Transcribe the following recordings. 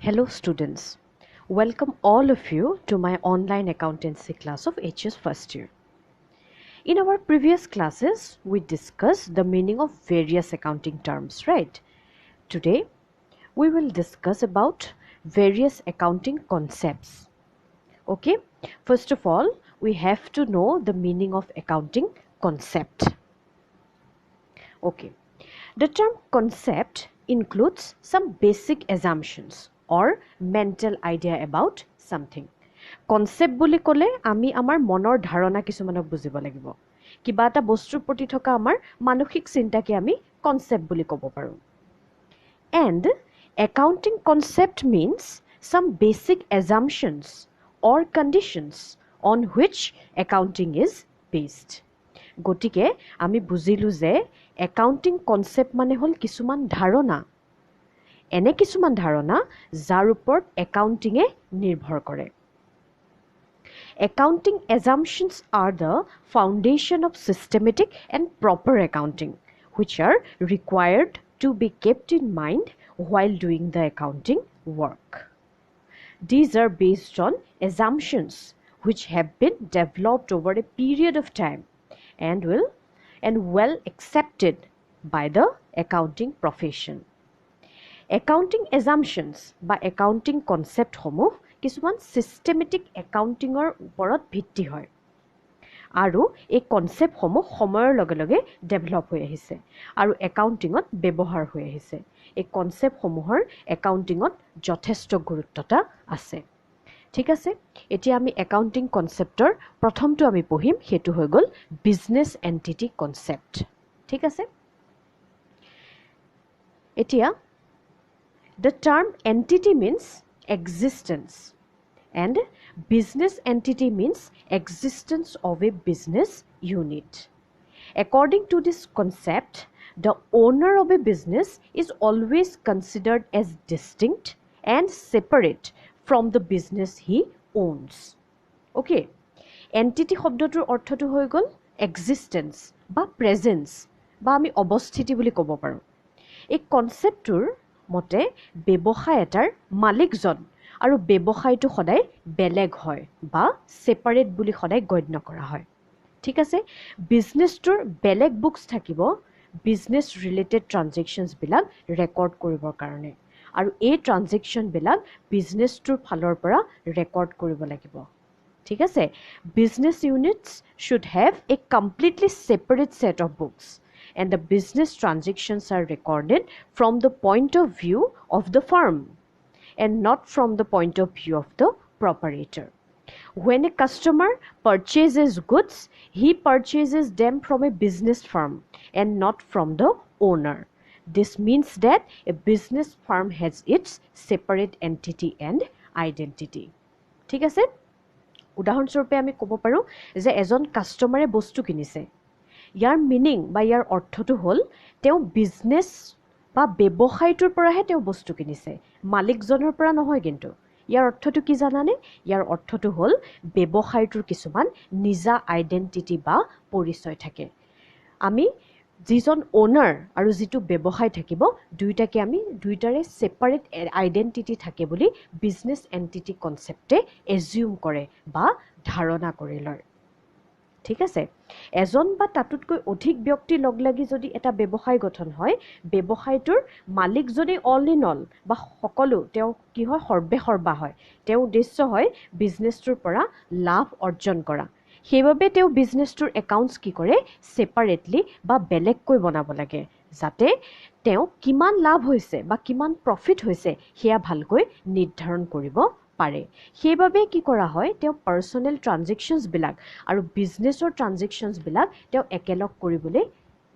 Hello students, welcome all of you to my online accountancy class of HS first year. In our previous classes, we discussed the meaning of various accounting terms, right? Today, we will discuss about various accounting concepts. Okay, first of all, we have to know the meaning of accounting concept. Okay, the term concept includes some basic assumptions or mental idea about something. Concept বুলি ক'লে আমি আমাৰ মনৰ ধাৰণা কিছুমানক বুজিব লাগিব। কিবা এটা বস্তুৰ প্ৰতি থকা আমাৰ মানসিক চিন্তাকে আমি concept বুলি ক'ব পাৰোঁ। And accounting concept means some basic assumptions or conditions on which accounting is based. গতিকে আমি বুজিলো যে একাউণ্টিং কনচেপ্ট মানে হ'ল কিছুমান ধাৰণা এনে কিছুমান ধাৰণা যাৰ ওপৰত একাউণ্টিঙে নিৰ্ভৰ কৰে Accounting assumptions are the foundation of systematic and proper accounting, which are required to be kept in mind while doing the accounting work. These are based on assumptions which have been developed over a period of time and well accepted by the accounting profession. Accounting assumptions by accounting concept homo কিছুমান systematic accountingৰ ওপৰত ভিত্তি হয় আৰু এই concept সমূহ সময়ৰ লগে লগে ডেভেলপ হৈ আহিছে আৰু একাউন্টিংত ব্যৱহাৰ হৈ আহিছে এই কনসেপ্ট সমূহৰ একাউন্টিংত যথেষ্ট গুৰুত্বতা আছে ঠিক আছে এতিয়া আমি একাউন্টিং কনসেপ্টৰ প্ৰথমটো আমি পঢ়িম হেতু হৈ গল বিজনেস এন্টিটি কনসেপ্ট ঠিক আছে এতিয়া the term entity means existence and business entity means existence of a business unit. According to this concept, the owner of a business is always considered as distinct and separate from the business he owns. Okay, entity শব্দটোৰ অৰ্থটো হৈ গল existence বা presence বা আমি অৱস্থিতি বুলি ক'ব পাৰো এই কনসেপ্টটোৰ মতে ব্যৱসায় এটাৰ মালিকজন আৰু ব্যৱসায়টো সদায় বেলেগ হয় বা সেপাৰেট বুলি সদায় গণ্য কৰা হয় ঠিক আছে বিজনেছটোৰ বেলেগ বুকস থাকিব বিজনেছ ৰিলেটেড ট্ৰানজেকচনছ বিলাক ৰেকৰ্ড কৰিবৰ কাৰণে আৰু এই ট্ৰানজেকচন বিলাক বিজনেছটোৰ ফালৰ পৰা ৰেকৰ্ড কৰিব লাগিব ঠিক আছে business units should have a completely separate set of books and the business transactions are recorded from the point of view of the firm and not from the point of view of the proprietor. When a customer purchases goods, he purchases them from a business firm and not from the owner. This means that a business firm has its separate entity and identity. ঠিক আছে উদাহৰণস্বৰূপে আমি ক'ব পাৰো যে এজন কাস্টমাৰে বস্তু কিনিছে ইয়াৰ মিনিং বা ইয়াৰ অৰ্থটো হ'ল তেওঁ বিজনেছ বা ব্যৱসায়টোৰ পৰাহে তেওঁ বস্তু কিনিছে মালিকজনৰ পৰা নহয় কিন্তু ইয়াৰ অৰ্থটো কি জানানে ইয়াৰ অৰ্থটো হ'ল ব্যৱসায়টোৰ কিছুমান নিজা আইডেন্টিটি বা পৰিচয় থাকে আমি যিজন ওনাৰ আৰু যিটো ব্যৱসায় থাকিব দুইটাকে আমি দুইটাৰে সেপাৰেট আইডেন্টিটি থাকে বুলি বিজনেছ এন্টিটি কনসেপ্টে এজিউম কৰে বা ধাৰণা কৰি লয় ঠিক আছে এজন বা তাতোতকৈ অধিক ব্যক্তি লগলাগি যদি এটা ব্যৱসায় গঠন হয় ব্যৱসায়টোৰ মালিকজনে অল ইন অল বা সকলো তেওঁ কি হয় সৰ্বেসৰ্বা হয় তেওঁ উদ্দেশ্য হয় বিজনেছটোৰ পৰা লাভ অৰ্জন কৰা সেইবাবে তেওঁ বিজনেছটোৰ একাউণ্টছ কি কৰে সেপাৰেটলি বা বেলেগকৈ বনাব লাগে যাতে তেওঁ কিমান লাভ হৈছে বা কিমান প্ৰফিট হৈছে হেয়া ভালকৈ নিৰ্ধাৰণ কৰিব পাৰে সেইবাবে কি কৰা হয় তেওঁ পাৰ্সোনেল ট্ৰানজেকচনছ বিলাক আৰু বিজনেছৰ ট্ৰানজেকচনছ বিলাক তেওঁ একেলগ কৰিবলৈ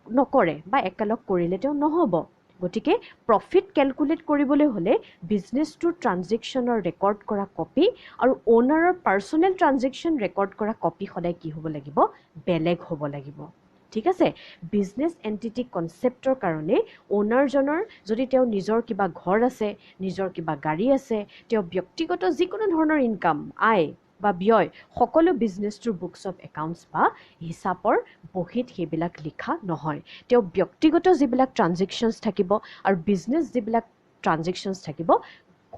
নকৰে বা একেলগ কৰিলে তেওঁ নহব গতিকে প্ৰফিট ক্যালকুলেট কৰিবলৈ হলে বিজনেছটোৰ ট্ৰানজেকচনৰ ৰেকৰ্ড কৰা কপি আৰু ওনাৰৰ পাৰ্সোনেল ট্ৰানজেকচন ৰেকৰ্ড কৰা কপি সদায় কি হ'ব লাগিব বেলেগ হ'ব লাগিব ঠিক আছে বিজনেছ এন্টিটি কনসেপ্টৰ কাৰণে ওনাৰজনৰ যদি তেওঁ নিজৰ কিবা ঘৰ আছে নিজৰ কিবা গাড়ী আছে তেওঁ ব্যক্তিগত যিকোনো ধৰণৰ ইনকাম আয় বা ব্যয় সকলো বিজনেছটোৰ বুকস অফ একাউণ্টছ বা হিচাপৰ বহিত সেইবিলাক লিখা নহয় তেওঁ ব্যক্তিগত যিবিলাক ট্ৰানজেকচনছ থাকিব আৰু বিজনেছ যিবিলাক ট্ৰানজেকচনছ থাকিব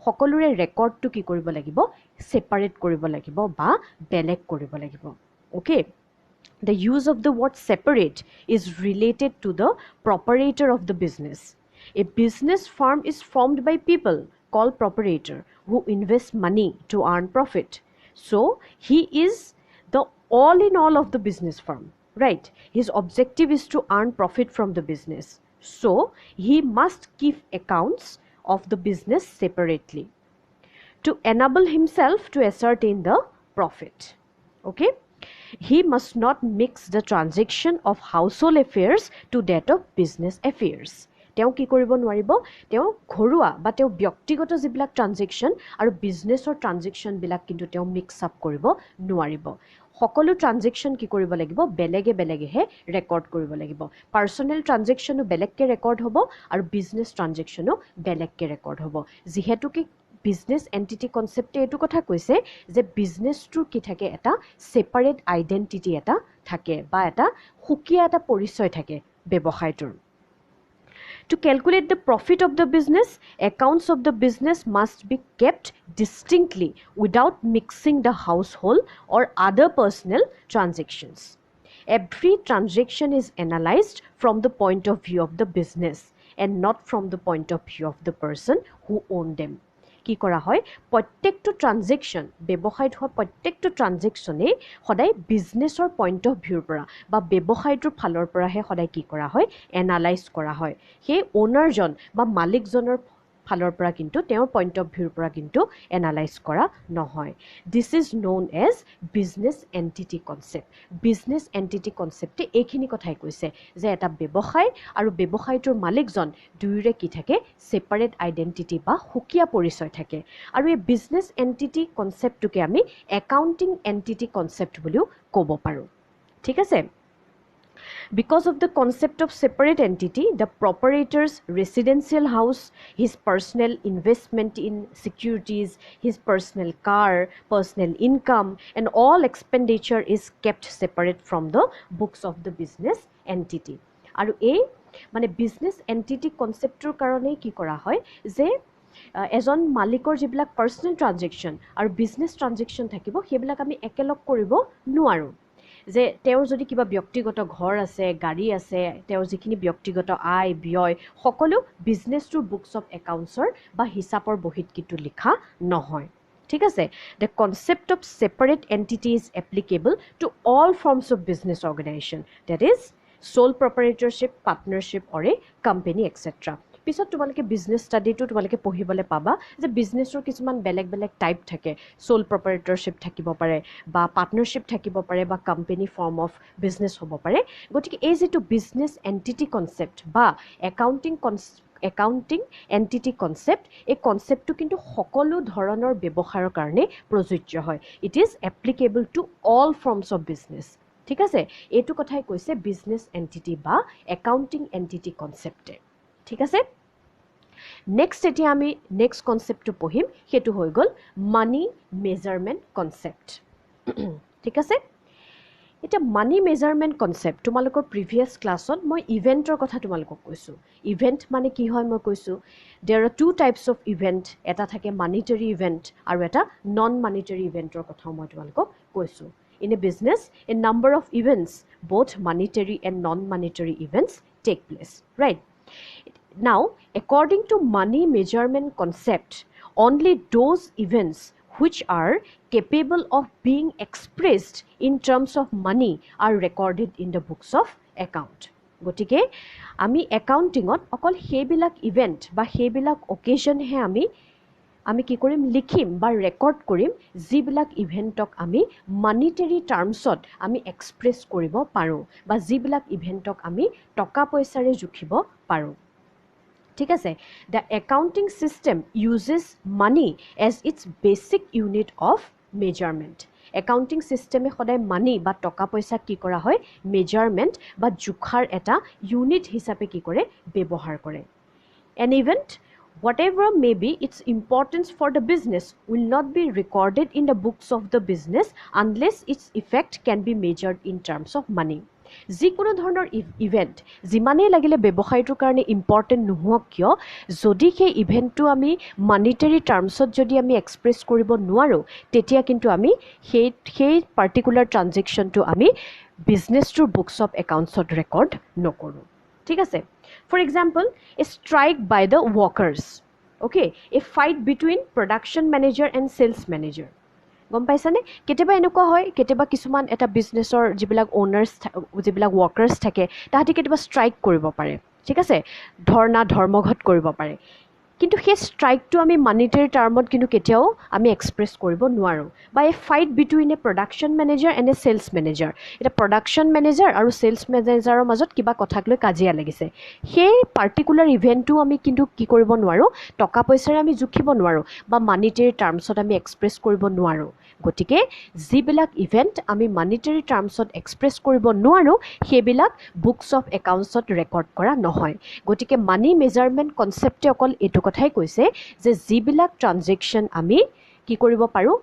সকলোৰে ৰেকৰ্ডটো কি কৰিব লাগিব সেপাৰেট কৰিব লাগিব বা বেলেগ কৰিব লাগিব okay the use of the word separate is related to the properator of the business a business firm is formed by people called properator who invest money to earn profit so he is the all in all of the business firm right his objective is to earn profit from the business so he must keep accounts of the business separately to enable himself to ascertain the profit okay he must not mix the transaction of household affairs to that of business affairs তেওঁ কি কৰিব নোৱাৰিব তেওঁ ঘৰুৱা বা তেওঁ ব্যক্তিগত যিবিলাক ট্ৰানজেকশ্যন আৰু বিজনেছৰ ট্ৰানজেকশ্যনবিলাক কিন্তু তেওঁ মিক্স আপ কৰিব নোৱাৰিব সকলো ট্ৰানজেকশ্যন কি কৰিব লাগিব বেলেগে বেলেগেহে ৰেকৰ্ড কৰিব লাগিব পাৰ্চনেল ট্ৰানজেকশ্যনো বেলেগকে ৰেকৰ্ড হ'ব আৰু বিজনেছ ট্ৰানজেকশ্যনো বেলেগকে ৰেকৰ্ড হ'ব যিহেতু কি বিজনেছ এণ্টিটি কনচেপ্টে এইটো কথা কৈছে যে বিজনেছটোৰ কি থাকে এটা সেপাৰেট আইডেণ্টিটি এটা থাকে বা এটা সুকীয়া এটা পৰিচয় থাকে ব্যৱসায়টোৰ To calculate the profit of the business, accounts of the business must be kept distinctly without mixing the household or other personal transactions. Every transaction is analyzed from the point of view of the business and not from the point of view of the person who owned them. কি কৰা হয় প্ৰত্যেকটো transaction ব্যৱসায়ত হোৱা প্ৰত্যেকটো ট্ৰানজেকশ্যনে সদায় বিজনেছৰ point of ভিউৰ পৰা বা ব্যৱসায়টোৰ ফালৰ পৰাহে সদায় কি কৰা হয় এনালাইজ কৰা হয় সেই অ'নাৰজন বা মালিকজনৰ ফালৰ পৰা কিন্তু তেওঁৰ পইণ্ট অফ ভিউৰ পৰা কিন্তু এনালাইজ কৰা নহয় this is known as business entity concept business entity কনচেপ্টে এইখিনি কথাই কৈছে যে এটা ব্যৱসায় আৰু ব্যৱসায়টোৰ মালিকজন দুয়োৰে কি থাকে সেপাৰেট আইডেণ্টিটি বা সুকীয়া পৰিচয় থাকে আৰু এই বিজনেছ এণ্টিটি কনচেপ্টটোকে আমি একাউণ্টিং এণ্টিটি কনচেপ্ট বুলিও ক'ব পাৰোঁ ঠিক আছে Because of the concept of separate entity, the properator's residential house, his personal investment in securities, his personal car, personal income, and all expenditure is kept separate from the books of the business entity. আৰু এই মানে business entity কনচেপ্টৰ কাৰণেই কি কৰা হয় যে এজন মালিকৰ যিবিলাক পাৰ্চনেল ট্ৰানজেকশ্যন আৰু বিজনেছ ট্ৰানজেকশ্যন থাকিব সেইবিলাক আমি একেলগ কৰিব নোৱাৰোঁ যে তেওঁৰ যদি কিবা ব্যক্তিগত ঘৰ আছে গাড়ী আছে তেওঁৰ যিখিনি ব্যক্তিগত আয় ব্যয় সকলো বিজনেছটোৰ বুকছ অফ একাউণ্টছৰ বা হিচাপৰ বহীত কিন্তু লিখা নহয় ঠিক আছে the concept of separate entity is applicable to all forms of business organisation that is sole proprietorship, partnership or a company etc. পিছত তোমালোকে বিজনেছ ষ্টাডিটো তোমালোকে পঢ়িবলৈ পাবা যে বিজনেছৰ কিছুমান বেলেগ বেলেগ টাইপ থাকে সোল প্ৰপাৰেটৰশ্বিপ থাকিব পাৰে বা পাৰ্টনাৰশ্বিপ থাকিব পাৰে বা কোম্পানী ফৰ্ম অফ বিজনেছ হ'ব পাৰে গতিকে এই যিটো বিজনেছ এণ্টিটি কনচেপ্ট বা একাউণ্টিং এণ্টিটি কনচেপ্ট এই কনচেপ্টটো কিন্তু সকলো ধৰণৰ ব্যৱসায়ৰ কাৰণে প্ৰযোজ্য হয় it is applicable to all forms of business ঠিক আছে এইটো কথাই কৈছে বিজনেছ এণ্টিটি বা একাউণ্টিং এণ্টিটি কনচেপ্টে ঠিক আছে নেক্সট এতিয়া আমি নেক্সট কনচেপ্টটো পঢ়িম সেইটো হৈ গ'ল মানি মেজাৰমেণ্ট কনচেপ্ট ঠিক আছে এটা মানি মেজাৰমেণ্ট কনচেপ্ট তোমালোকৰ প্ৰিভিয়াছ ক্লাছত মই ইভেণ্টৰ কথা তোমালোকক কৈছোঁ ইভেণ্ট মানে কি হয় মই কৈছোঁ there are two types of event এটা থাকে মানিটাৰী ইভেণ্ট আৰু এটা নন মানিটাৰী ইভেণ্টৰ কথাও মই তোমালোকক কৈছোঁ In a business, a number of events, both monetary and non-monetary events, take place, right? Now, according to money measurement concept, only those events which are capable of being expressed in terms of money are recorded in the books of account. গতিকে আমি একাউণ্টিঙত অকল সেইবিলাক event বা সেইবিলাক অকেজনহে আমি কি কৰিম লিখিম বা ৰেকৰ্ড কৰিম যিবিলাক ইভেণ্টক আমি মানিটাৰী টাৰ্মছত আমি এক্সপ্ৰেছ কৰিব পাৰোঁ বা যিবিলাক ইভেণ্টক আমি টকা পইচাৰে জুখিব পাৰোঁ ঠিক আছে the accounting system uses money as its basic unit of measurement accounting ছিষ্টেমে সদায় মানি বা টকা পইচাক কি কৰা হয় মেজাৰমেণ্ট বা জোখাৰ এটা ইউনিট হিচাপে কি কৰে ব্যৱহাৰ কৰে N event whatever may be its importance for the business will not be recorded in the books of the business unless its effect can be measured in terms of money যিকোনো ধৰণৰ event যিমানেই লাগিলে ব্যৱসায়টোৰ কাৰণে important নোহোৱক কিয়, যদি সেই ইভেণ্টটো আমি মানিটাৰী টাৰ্মছত যদি আমি এক্সপ্ৰেছ কৰিব নোৱাৰোঁ, তেতিয়া কিন্তু আমি সেই পাৰ্টিকুলাৰ ট্ৰানজেকশ্যনটো আমি বিজনেছটোৰ বুকছ অফ একাউণ্টছত ৰেকৰ্ড নকৰোঁ। ঠিক আছে? For example, a strike by the workers, okay, a fight between production manager and sales manager. গম পাইছানে? কেতিয়াবা এনেকুৱা হয়, কেতিয়াবা কিছুমান এটা বিজনেছৰ যিবিলাক অ'নাৰ্ছ, যিবিলাক ৱৰ্কাৰ্ছ থাকে, তাহাঁতি কেতিয়াবা ষ্ট্ৰাইক কৰিব পাৰে। ঠিক আছে? ধৰ্মঘট কৰিব পাৰে। কিন্তু সেই ষ্ট্ৰাইকটো আমি মানিটাৰী টাৰ্মত কিন্তু কেতিয়াও আমি এক্সপ্ৰেছ কৰিব নোৱাৰোঁ। বা a fight between a production manager and a sales manager. এতিয়া প্ৰডাকশ্যন মেনেজাৰ আৰু ছেলছ মেনেজাৰৰ মাজত কিবা কথাক লৈ কাজিয়া লাগিছে। সেই পাৰ্টিকুলাৰ ইভেণ্টটো আমি কিন্তু কি কৰিব নোৱাৰোঁ, টকা পইচাৰে আমি জুখিব নোৱাৰোঁ বা মানিটাৰী টাৰ্মছত আমি এক্সপ্ৰেছ কৰিব নোৱাৰোঁ। গতিকে যিবিলাক ইভেণ্ট আমি মানিটাৰী টাৰ্মছত এক্সপ্ৰেছ কৰিব নোৱাৰোঁ, সেইবিলাক বুকছ অফ একাউণ্টছত ৰেকৰ্ড কৰা নহয়। গতিকে মানি মেজাৰমেণ্ট কনচেপ্টে অকল এইটো কথাই কৈছে যে যিবিলাক ট্ৰানজেকশ্যন আমি কি কৰিব পাৰোঁ,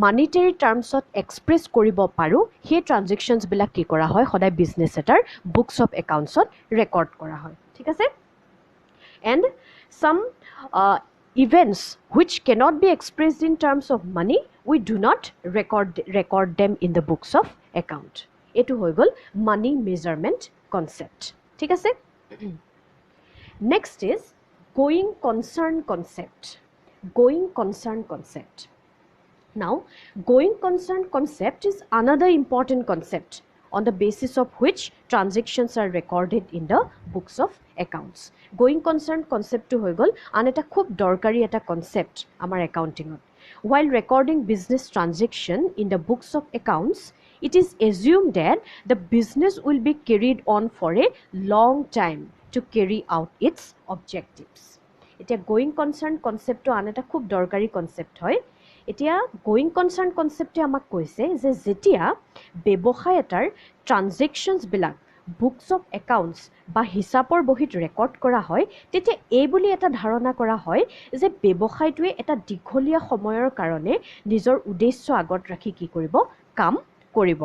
মানিটাৰী টাৰ্মছত এক্সপ্ৰেছ কৰিব পাৰোঁ, সেই ট্ৰানজেকশ্যনছবিলাক কি কৰা হয়, সদায় বিজনেছ এটাৰ বুকছ অফ একাউণ্টছত ৰেকৰ্ড কৰা হয়। ঠিক আছে? এণ্ড চাম events which cannot be expressed in terms of money, we do not record them in the books of account. এটো হৈ গ'ল money measurement concept. ঠিক আছে? Next is going concern concept. Going concern concept. Now, going concern concept is another important concept on the basis of which transactions are recorded in the books of accounts. Going concern concept to hoi gol an eta khub dorkari eta concept amar accounting. While recording business transaction in the books of accounts, it is assumed that the business will be carried on for a long time to carry out its objectives. Eta going concern concept to an eta khub dorkari concept hoy. এতিয়া going concern কনচেপ্টে আমাক কৈছে যে যেতিয়া ব্যৱসায় এটাৰ ট্ৰানজেকশ্যনছবিলাক books of accounts বা হিচাপৰ বহীত ৰেকৰ্ড কৰা হয়, তেতিয়া এই বুলি এটা ধাৰণা কৰা হয় যে ব্যৱসায়টোৱে এটা দীঘলীয়া সময়ৰ কাৰণে নিজৰ উদ্দেশ্য আগত ৰাখি কি কৰিব, কাম কৰিব।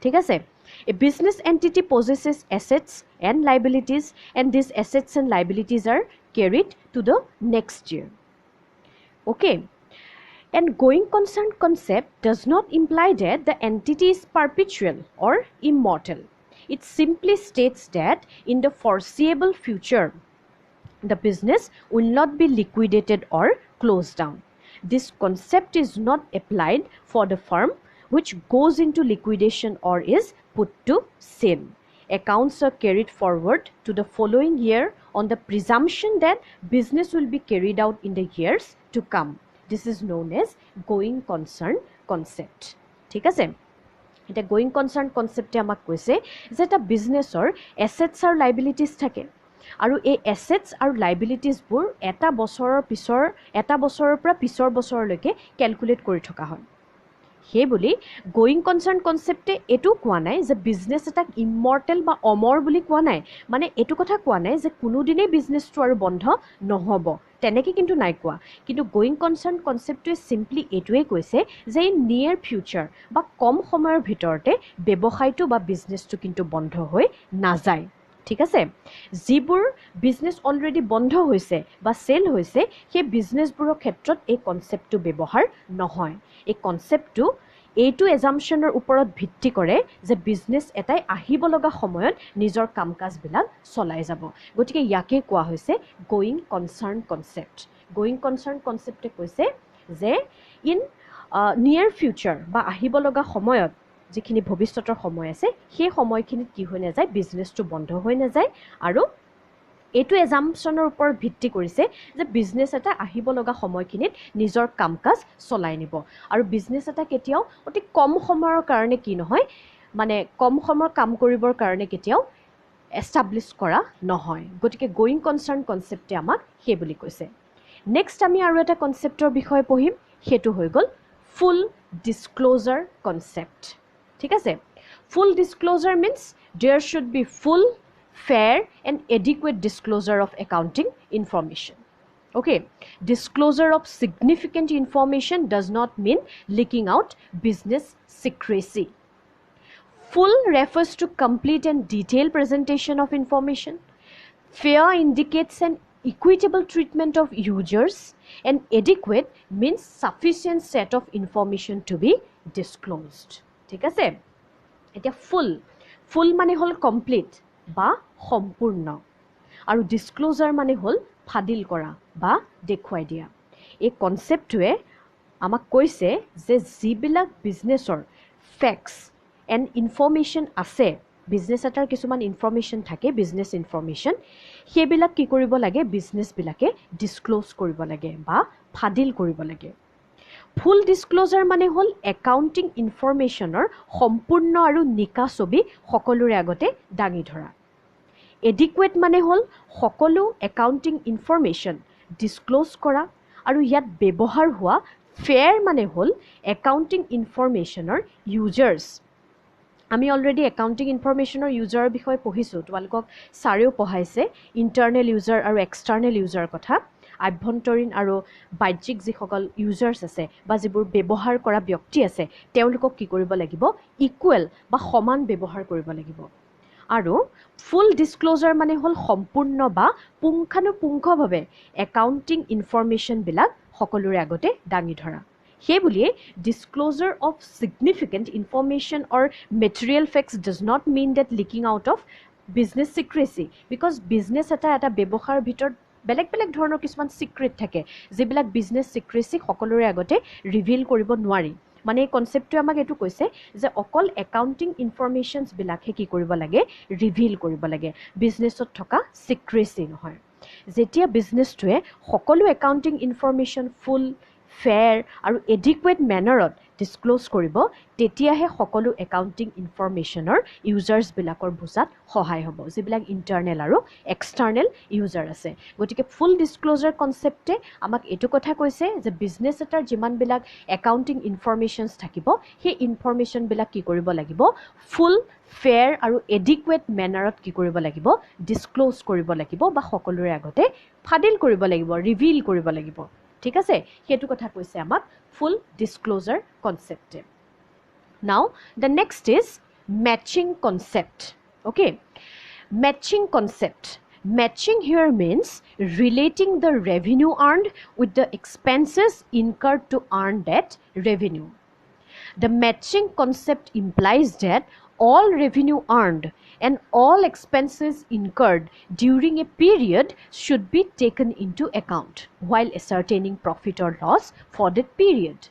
ঠিক আছে? A business entity possesses assets and liabilities, and these assets and liabilities are carried to the next year. Okay? And going concern concept does not imply that the entity is perpetual or immortal. It simply states that in the foreseeable future, the business will not be liquidated or closed down. This concept is not applied for the firm which goes into liquidation or is put to sale. Accounts are carried forward to the following year on the presumption that business will be carried out in the years to come. This is known as going concern concept. ঠিক আছে? এটা going concern concept আমাক কৈছে যে এটা বিজনেছৰ assets আৰু লাইবিলিটিজ থাকে আৰু এই এছেটছ আৰু লাইবিলিটিজবোৰ এটা বছৰৰ পৰা পিছৰ বছৰলৈকে কেলকুলেট কৰি থকা হয়। সেই বুলি গোয়িং কনচাৰ্ণ কনচেপ্টে এইটো কোৱা নাই যে বিজনেছ এটাক ইমৰ্টেল বা অমৰ বুলি কোৱা নাই, মানে এইটো কথা কোৱা নাই যে কোনোদিনেই বিজনেছটো আৰু বন্ধ নহ'ব, তেনেকৈ কিন্তু নাই কোৱা। কিন্তু গোয়িং কনচাৰ্ণ কনচেপ্টটোৱে চিম্পলি এইটোৱেই কৈছে যে ইন নিয়েৰ ফিউচাৰ বা কম সময়ৰ ভিতৰতে ব্যৱসায়টো বা বিজনেছটো কিন্তু বন্ধ হৈ নাযায়। ঠিক আছে? যিবোৰ বিজনেছ অলৰেডি বন্ধ হৈছে বা চেল হৈছে, সেই বিজনেছবোৰৰ ক্ষেত্ৰত এই কনচেপ্টটো ব্যৱহাৰ নহয়। এই কনচেপ্টটো এইটো এজাম্পশ্যনৰ ওপৰত ভিত্তি কৰে যে বিজনেছ এটাই আহিব লগা সময়ত নিজৰ কাম কাজবিলাক চলাই যাব। গতিকে ইয়াকে কোৱা হৈছে going concern concept. Going concern কনচেপ্টে কৈছে যে ইন নিয়েৰ ফিউচাৰ বা আহিব লগা সময়ত যিখিনি ভৱিষ্যতৰ সময় আছে, সেই সময়খিনিত কি হৈ নাযায়, বিজনেছটো বন্ধ হৈ নাযায়। আৰু এইটো এজাম্পশ্যনৰ ওপৰত ভিত্তি কৰিছে যে বিজনেছ এটা আহিব লগা সময়খিনিত নিজৰ কাম কাজ চলাই নিব। আৰু বিজনেছ এটা কেতিয়াও অতি কম সময়ৰ কাৰণে কি নহয়, মানে কম সময়ৰ কাম কৰিবৰ কাৰণে কেতিয়াও এষ্টাব্লিছ কৰা নহয়। গতিকে গোয়িং কনচাৰ্ণ কনচেপ্টে আমাক সেই বুলি কৈছে। নেক্সট আমি আৰু এটা কনচেপ্টৰ বিষয়ে পঢ়িম, সেইটো হৈ গ'ল ফুল ডিছক্ল'জাৰ কনচেপ্ট। ঠিক আছে? Full disclosure means there should be full, fair and adequate disclosure of accounting information. Okay, disclosure of significant information does not mean leaking out business secrecy. Full refers to complete and detailed presentation of information. Fair indicates an equitable treatment of users, and adequate means sufficient set of information to be disclosed. ঠিক আছে এতিয়া ফুল মানে হ'ল complete বা সম্পূৰ্ণ আৰু ডিসক্লোজাৰ মানে হ'ল ফাদিল কৰা বা দেখুৱাই দিয়া এই কনসেপ্টটোৱে আমাক কৈছে যে যিবিলাক বিজনেছৰ ফেক্টস এণ্ড ইনফৰমেশ্যন আছে বিজনেছ এটাৰ কিছুমান ইনফৰমেশ্যন থাকে বিজনেছ ইনফৰমেশ্যন সেইবিলাক কি কৰিব লাগে বিজনেছবিলাকে ডিসক্লোজ কৰিব লাগে বা ফাদিল কৰিব লাগে ফুল ডিসক্লোজাৰ মানে হ'ল একাউণ্টিং ইনফৰমেশ্যনৰ সম্পূৰ্ণ আৰু নিকা ছবি সকলোৰে আগতে দাঙি ধৰা এডিকুৱেট মানে হ'ল সকলো একাউণ্টিং ইনফৰমেশ্যন ডিসক্লোজ কৰা আৰু ইয়াত ব্যৱহাৰ হোৱা ফেয়াৰ মানে হ'ল একাউণ্টিং ইনফৰমেশ্যনৰ ইউজাৰ্ছ আমি অলৰেডি একাউণ্টিং ইনফৰমেশ্যনৰ ইউজাৰৰ বিষয়ে পঢ়িছোঁ তোমালোকক ছাৰেও পঢ়াইছে ইণ্টাৰনেল ইউজাৰ আৰু এক্সটাৰ্নেল ইউজাৰ কথা আভ্যন্তৰীণ আৰু বাহ্যিক যিসকল ইউজাৰ্ছ আছে বা যিবোৰ ব্যৱহাৰ কৰা ব্যক্তি আছে তেওঁলোকক কি কৰিব লাগিব ইকুৱেল বা সমান ব্যৱহাৰ কৰিব লাগিব আৰু ফুল ডিসক্লোজাৰ মানে হ'ল সম্পূৰ্ণ বা পুংখানুপুংখভাৱে একাউণ্টিং ইনফৰমেশ্যনবিলাক সকলোৰে আগতে দাঙি ধৰা সেইবুলিয়ে ডিসক্লোজাৰ of significant information or material facts does not mean that leaking out of business secrecy because business এটা ব্যৱহাৰ ভিতৰত বেলেগ বেলেগ ধৰণৰ কিছুমান সিক্ৰেট থাকে যিবিলাক বিজনেছ সিক্ৰেসি সকলোৰে আগতে ৰিভিল কৰিব নোৱাৰি মানে এই কনসেপ্টটো আমাক এটো কৈছে যে অকল একাউণ্টিং ইনফৰমেশ্যনছ বিলাকহে কি কৰিব লাগে ৰিভিল কৰিব লাগে বিজনেছত থকা সিক্ৰেসি নহয় যেতিয়া বিজনেছটোৱে সকলো একাউণ্টিং ইনফৰমেশ্যন ফুল ফেয়াৰ আৰু এডিকুৱেট মেনাৰত ডিসক্লোজ কৰিব তেতিয়াহে সকলো একাউণ্টিং ইনফৰমেশ্যনৰ ইউজাৰ্ছবিলাকৰ বুজাত সহায় হ'ব যিবিলাক ইণ্টাৰনেল আৰু এক্সটাৰ্নেল ইউজাৰ আছে গতিকে ফুল ডিসক্লোজাৰ কনসেপ্টে আমাক এটো কথা কৈছে যে বিজনেছ এটাৰ যিমানবিলাক একাউণ্টিং ইনফৰমেশ্যনছ থাকিব সেই ইনফৰমেশ্যনবিলাক কি কৰিব লাগিব ফুল ফেয়াৰ আৰু এডিকুৱেট মেনাৰত কি কৰিব লাগিব ডিসক্লোজ কৰিব লাগিব বা সকলোৰে আগতে ফাদিল কৰিব লাগিব ৰিভিল কৰিব লাগিব ঠিক আছে হেতু কথা কৈছে আমাক ফুল ডিসক্লোজাৰ কনসেপ্টে নাও the next is matching concept okay matching concept matching here means relating the revenue earned with the expenses incurred to earn that revenue the matching concept implies that all revenue earned and all expenses incurred during a period should be taken into account while ascertaining profit or loss for that period.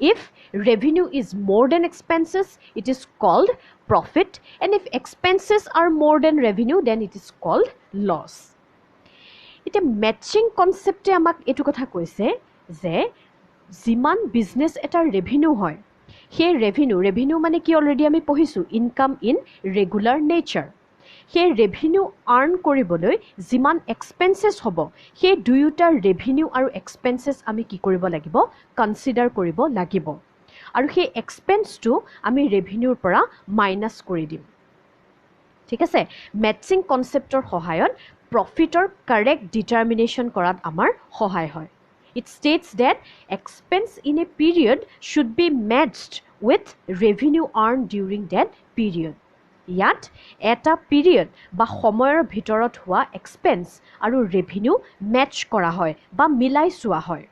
If revenue is more than expenses, it is called profit, and if expenses are more than revenue, then it is called loss. It a matching concept amak etu kotha koise je jiman business eta revenue hoy সেই revenue মানে কি already আমি পঢ়িছোঁ income in regular nature সেই revenue আৰ্ন কৰিবলৈ যিমান এক্সপেন্সেছ হ'ব সেই দুয়োটা ৰেভিনিউ আৰু এক্সপেন্সেছ আমি কি কৰিব লাগিব কনচিডাৰ কৰিব লাগিব আৰু সেই এক্সপেন্সটো আমি ৰেভিনিউৰ পৰা মাইনাছ কৰি দিম ঠিক আছে মেটচিং কনচেপ্টৰ সহায়ত প্ৰফিটৰ কাৰেক্ট ডিটাৰমিনেশ্যন কৰাত আমাৰ সহায় হয় It states that expense in a period should be matched with revenue earned during that period. Yet, eta period ba সময়ৰ ভিতৰত হোৱা expense আৰু revenue match কৰা হয় বা মিলাই চোৱা হয়।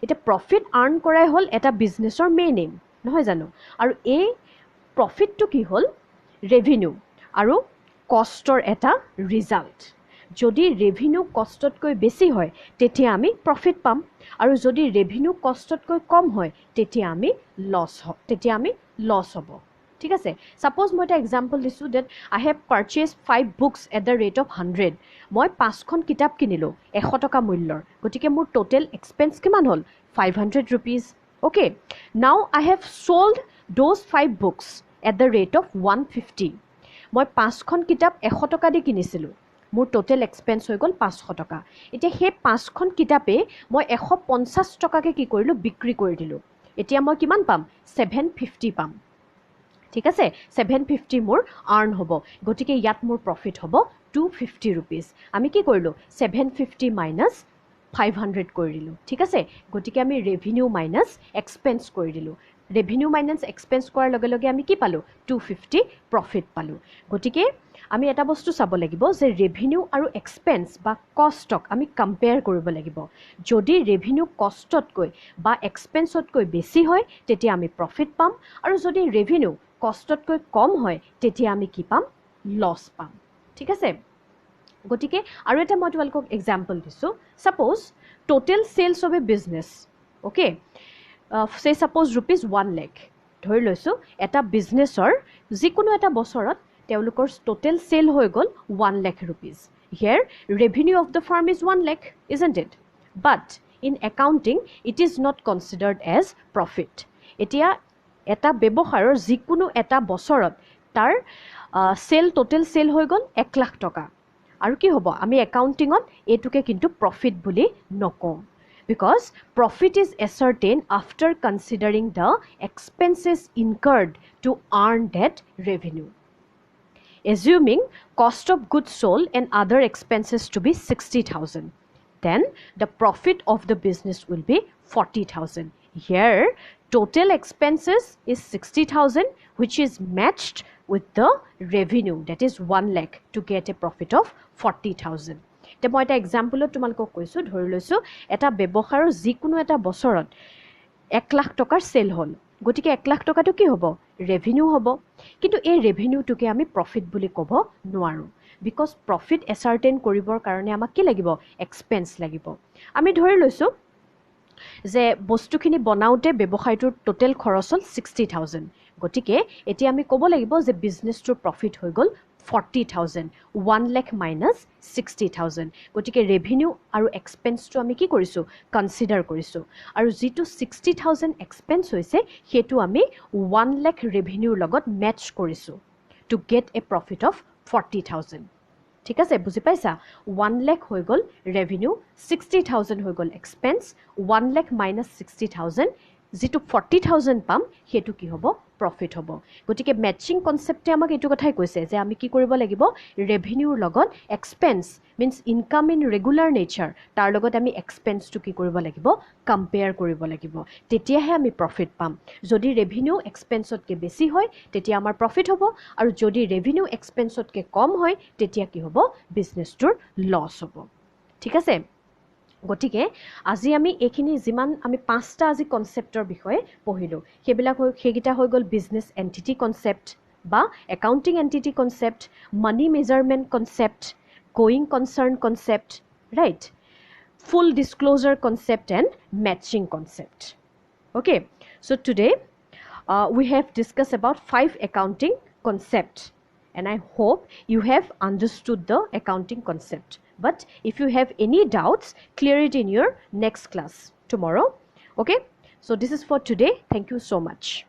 এটা profit earn কৰাই হ'ল এটা businessৰ main aim নহয় জানো আৰু এই profitটো কি হ'ল revenue আৰু costৰ এটা result যদি ৰেভিনিউ কষ্টতকৈ বেছি হয় তেতিয়া আমি প্ৰফিট পাম আৰু যদি ৰেভিনিউ কষ্টতকৈ কম হয় তেতিয়া আমি লছ হ'ব ঠিক আছে সাপোজ মই এটা এক্সাম্পল দিছো that I have purchased 5 books at the rate of 100 মই 5খন কিতাপ কিনিলো 100 টকা মূল্যৰ গতিকে মোৰ টোটাল এক্সপেন্স কিমান হ'ল 500 rupees okay now I have sold those 5 books at the rate of 150 মই 5খন কিতাপ 100 টকা দি কিনিছিলো মোৰ টোটাল এক্সপেন্স হৈ গ'ল 500 টকা এতিয়া হে 5খন কিতাপে মই 150 টকাকে কি কৰিলো বিক্ৰী কৰি দিলো এতিয়া মই কিমান পাম 750 পাম ঠিক আছে 750 মোৰ আৰ্ন হ'ব গতিকে ইয়াত মোৰ প্ৰফিট হ'ব 250 rupees আমি কি কৰিলো 750 - 500 কৰি দিলো ঠিক আছে গতিকে আমি ৰেভিনিউ মাইনাস এক্সপেন্স কৰি দিলো ৰেভিনিউ মাইনাছ এক্সপেন্স কৰাৰ লগে লগে আমি কি পালোঁ 250 প্ৰফিট পালোঁ গতিকে আমি এটা বস্তু চাব লাগিব যে ৰেভিনিউ আৰু এক্সপেন্স বা কষ্টক আমি কম্পেয়াৰ কৰিব লাগিব যদি ৰেভিনিউ কষ্টতকৈ বা এক্সপেন্সতকৈ বেছি হয় তেতিয়া আমি প্ৰফিট পাম আৰু যদি ৰেভিনিউ কষ্টতকৈ কম হয় তেতিয়া আমি কি পাম লছ পাম ঠিক আছে গতিকে আৰু এটা মই তোমালোকক এক্সাম্পল দিছোঁ suppose total sales of a business okay say suppose rupees 1 lakh ধৰি লৈছোঁ এটা বিজনেছৰ যিকোনো এটা বছৰত তেওঁলোকৰ টোটেল চেল হৈ গ'ল 1 lakh rupees here revenue of the firm is 1 lakh isn't it but in accounting it is not considered as profit এতিয়া এটা ব্যৱসায়ৰ যিকোনো এটা বছৰত তাৰ চেল টোটেল চেল হৈ গ'ল 1 লাখ টকা আৰু কি হ'ব আমি একাউণ্টিঙত এইটোকে কিন্তু প্ৰফিট বুলি নকওঁ because profit is ascertained after considering the expenses incurred to earn that revenue. Assuming cost of goods sold and other expenses to be 60,000, then the profit of the business will be 40,000. Here, total expenses is 60,000, which is matched with the revenue, that is 1 lakh, to get a profit of 40,000. এতিয়া মই এটা এক্সাম্পলত তোমালোকক কৈছোঁ ধৰি লৈছোঁ এটা ব্যৱসায়ৰ যিকোনো এটা বছৰত 1 লাখ টকাৰ চেল হ'ল গতিকে 1 লাখ টকাটো কি হ'ব ৰেভিনিউ হ'ব কিন্তু এই ৰেভিনিউটোকে আমি প্ৰফিট বুলি ক'ব নোৱাৰোঁ বিকজ প্ৰফিট এছাৰ্টেইন কৰিবৰ কাৰণে আমাক কি লাগিব এক্সপেন্স লাগিব আমি ধৰি লৈছোঁ যে বস্তুখিনি বনাওঁতে ব্যৱসায়টোৰ টোটেল খৰচ হ'ল 60,000 গতিকে এতিয়া আমি ক'ব লাগিব যে বিজনেছটোৰ প্ৰফিট হৈ গ'ল 40,000 1 lakh minus 60,000 গতিকে ৰেভিনিউ আৰু এক্সপেন্সটো আমি কি কৰিছোঁ কনচিডাৰ কৰিছোঁ আৰু যিটো 60,000 এক্সপেন্স হৈছে সেইটো আমি 1 lakh ৰেভিনিউৰ লগত মেটচ কৰিছোঁ to get A profit of 40,000 ঠিক আছে বুজি পাইছা 1 lakh হৈ গ'ল ৰেভিনিউ 60,000 হৈ গ'ল এক্সপেন্স 1 lakh minus 60,000 যিটো 40,000 পাম সেইটো কি হ'ব প্ৰফিট হ'ব গতিকে মেটচিং কনচেপ্টে আমাক এইটো কথাই কৈছে যে আমি কি কৰিব লাগিব ৰেভিনিউৰ লগত expense means income in regular nature তাৰ লগত আমি এক্সপেন্সটো কি কৰিব লাগিব কম্পেয়াৰ কৰিব লাগিব তেতিয়াহে আমি প্ৰফিট পাম যদি ৰেভিনিউ এক্সপেন্সতকৈ বেছি হয় তেতিয়া আমাৰ প্ৰফিট হ'ব আৰু যদি ৰেভিনিউ এক্সপেন্সতকৈ কম হয় তেতিয়া কি হ'ব বিজনেছটোৰ লছ হ'ব ঠিক আছে গতিকে আজি আমি এইখিনি যিমান আমি 5টা আজি কনচেপ্টৰ বিষয়ে পঢ়িলোঁ সেইকেইটা হৈ গ'ল বিজনেছ এণ্টিটি কনচেপ্ট বা accounting entity concept money measurement concept going concern concept right full disclosure concept and matching concept okay so' today we have discussed about 5 accounting concepts and I hope you have understood the accounting concept. But if you have any doubts, clear it in your next class tomorrow. Okay? So this is for today. Thank you so much.